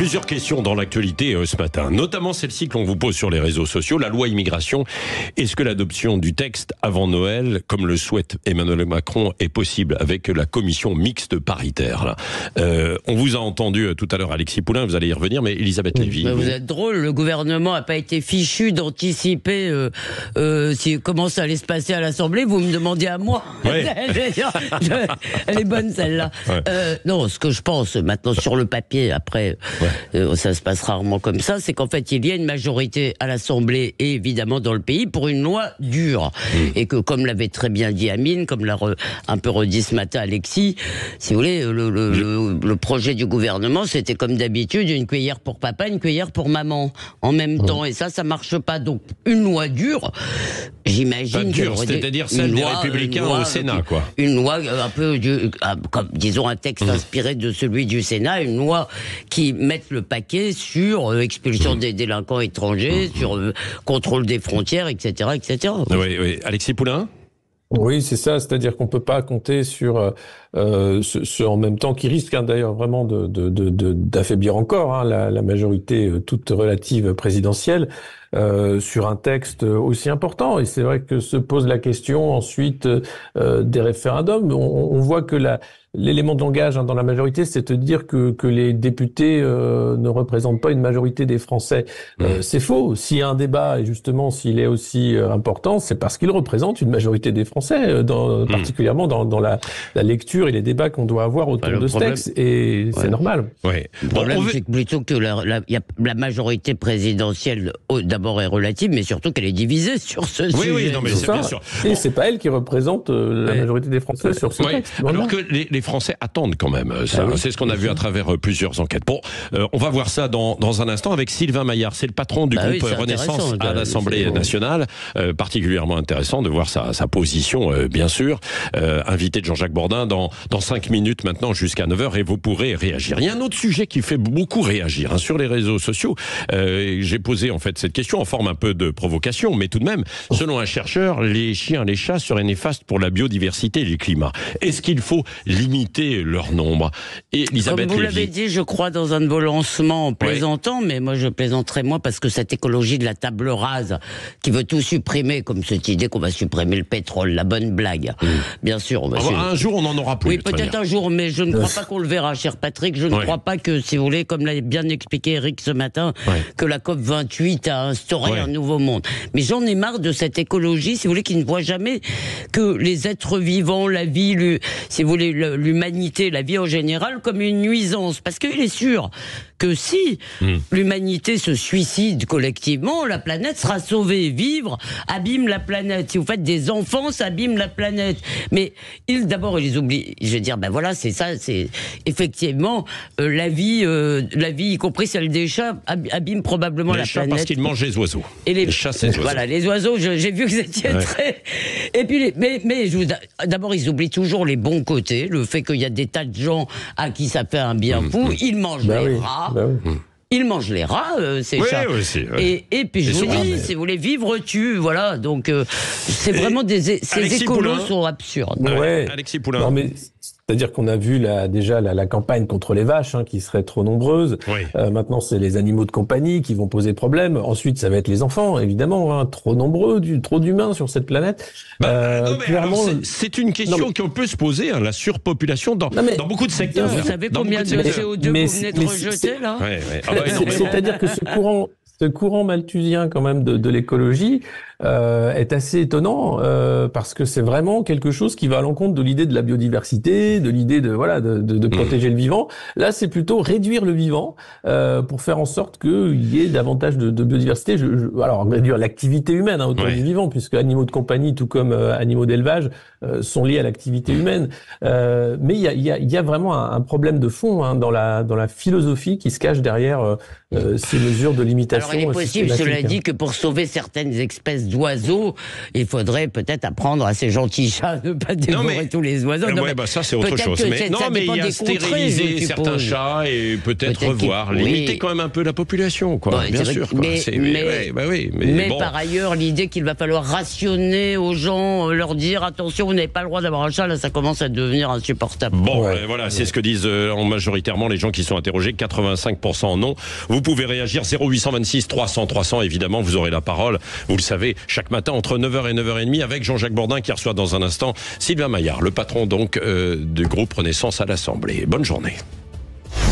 Plusieurs questions dans l'actualité ce matin, notamment celle-ci que l'on vous pose sur les réseaux sociaux. La loi immigration, est-ce que l'adoption du texte avant Noël, comme le souhaite Emmanuel Macron, est possible avec la commission mixte paritaire là. On vous a entendu tout à l'heure, Alexis Poulain, vous allez y revenir, mais Elisabeth Lévy. Vous êtes drôle, le gouvernement n'a pas été fichu d'anticiper comment ça allait se passer à l'Assemblée, vous me demandiez à moi. Ouais. Elle est bonne celle-là. Ouais. Non, ce que je pense maintenant sur le papier, après ça se passe rarement comme ça, c'est qu'en fait il y a une majorité à l'Assemblée et évidemment dans le pays pour une loi dure. Et que comme l'avait très bien dit Amine, comme l'a un peu redit ce matin Alexis, si vous voulez, le projet du gouvernement c'était comme d'habitude une cuillère pour papa, une cuillère pour maman en même temps, et ça marche pas. Donc une loi dure, j'imagine, c'est-à-dire celle des Républicains au Sénat, quoi. Une loi un peu, comme disons un texte inspiré de celui du Sénat, une loi qui mette le paquet sur expulsion des délinquants étrangers, sur contrôle des frontières, etc., etc. Oui. Alexis Poulain ? Oui, c'est ça, c'est-à-dire qu'on peut pas compter sur ce en même temps qui risque d'ailleurs vraiment d'affaiblir encore la majorité toute relative présidentielle sur un texte aussi important. Et c'est vrai que se pose la question ensuite des référendums. On voit que l'élément de langage dans la majorité, c'est de dire que les députés ne représentent pas une majorité des Français. C'est faux. S'il y a un débat, et justement s'il est aussi important, c'est parce qu'il représente une majorité des Français, particulièrement dans la lecture et les débats qu'on doit avoir autour de ce texte. Et c'est normal. Ouais. Le problème, c'est que plutôt que la majorité présidentielle, d'abord est relative, mais surtout qu'elle est divisée sur ce sujet. Oui, non, mais c'est bien sûr. Et c'est pas elle qui représente la majorité des Français sur ce texte. Alors que les Français attendent quand même ça. C'est ce qu'on a vu à travers plusieurs enquêtes. Bon, on va voir ça dans un instant avec Sylvain Maillard. C'est le patron du groupe Renaissance à l'Assemblée nationale. Particulièrement intéressant de voir sa position, bien sûr. Invité de Jean-Jacques Bourdin dans 5 minutes maintenant jusqu'à 9h et vous pourrez réagir. Il y a un autre sujet qui fait beaucoup réagir sur les réseaux sociaux. J'ai posé en fait cette question en forme un peu de provocation, mais tout de même, selon un chercheur, les chiens, les chats seraient néfastes pour la biodiversité et le climat. Est-ce qu'il faut limiter leur nombre? Et Elisabeth Comme vous Lévy, l'avez dit, je crois, dans un de vos lancements en plaisantant, mais moi je plaisanterai moins parce que cette écologie de la table rase qui veut tout supprimer, comme cette idée qu'on va supprimer le pétrole, la bonne blague. Bien sûr, on va un jour on n'en aura plus. Oui, peut-être un jour, mais je ne crois pas qu'on le verra, cher Patrick. Je ne crois pas que, si vous voulez, comme l'a bien expliqué Eric ce matin, que la COP28 a instauré un nouveau monde. Mais j'en ai marre de cette écologie, si vous voulez, qui ne voit jamais que les êtres vivants, la vie, si vous voulez, l'humanité, la vie en général, comme une nuisance. Parce qu'il est sûr que si l'humanité se suicide collectivement, la planète sera sauvée. Vivre abîme la planète. Si vous faites des enfants, ça abîme la planète. Mais d'abord, ils oublient. Je veux dire, ben voilà, c'est ça, c'est effectivement la vie, y compris celle des chats, abîme probablement la planète. Parce qu'ils mangent les oiseaux. Et les chats, c'est les oiseaux. Voilà, les oiseaux, j'ai vu que vous étiez très... Et puis, mais d'abord, ils oublient toujours les bons côtés, le fait qu'il y a des tas de gens à qui ça fait un bien fou. Ils mangent les rats. Ils mangent les rats, ces chats. Aussi, et puis je vous dis, si vous voulez vivre, voilà. Donc c'est vraiment ces écolos sont absurdes. Alexis Poulain. Non, mais c'est-à-dire qu'on a vu déjà la campagne contre les vaches qui seraient trop nombreuses. Maintenant, c'est les animaux de compagnie qui vont poser problème. Ensuite, ça va être les enfants, évidemment, trop nombreux, trop d'humains sur cette planète. Clairement, c'est une question qu'on peut se poser, la surpopulation dans beaucoup de secteurs. Vous savez combien de CO2 vous venez de rejeter, là? C'est-à-dire que ce courant malthusien quand même de l'écologie est assez étonnant parce que c'est vraiment quelque chose qui va à l'encontre de l'idée de la biodiversité, de l'idée de protéger le vivant. Là, c'est plutôt réduire le vivant pour faire en sorte qu'il y ait davantage de biodiversité. Alors réduire l'activité humaine autour du vivant, puisque animaux de compagnie, tout comme animaux d'élevage, sont liés à l'activité humaine. Mais il y a vraiment un problème de fond dans la philosophie qui se cache derrière ces mesures de limitation. Alors il est possible, cela dit, que pour sauver certaines espèces d'oiseaux, il faudrait peut-être apprendre à ces gentils chats de ne pas dévorer tous les oiseaux. Ça c'est autre chose. Mais il y a stériliser certains chats et peut-être revoir, limiter quand même un peu la population, quoi. Bien sûr. Mais par ailleurs, l'idée qu'il va falloir rationner aux gens, leur dire attention, vous n'avez pas le droit d'avoir un chat, là ça commence à devenir insupportable. Bon, voilà, c'est ce que disent majoritairement les gens qui sont interrogés, 85% non. Vous pouvez réagir 0826 300 300, évidemment, vous aurez la parole. Vous le savez, chaque matin entre 9h et 9h30 avec Jean-Jacques Bourdin qui reçoit dans un instant Sylvain Maillard, le patron donc du groupe Renaissance à l'Assemblée. Bonne journée.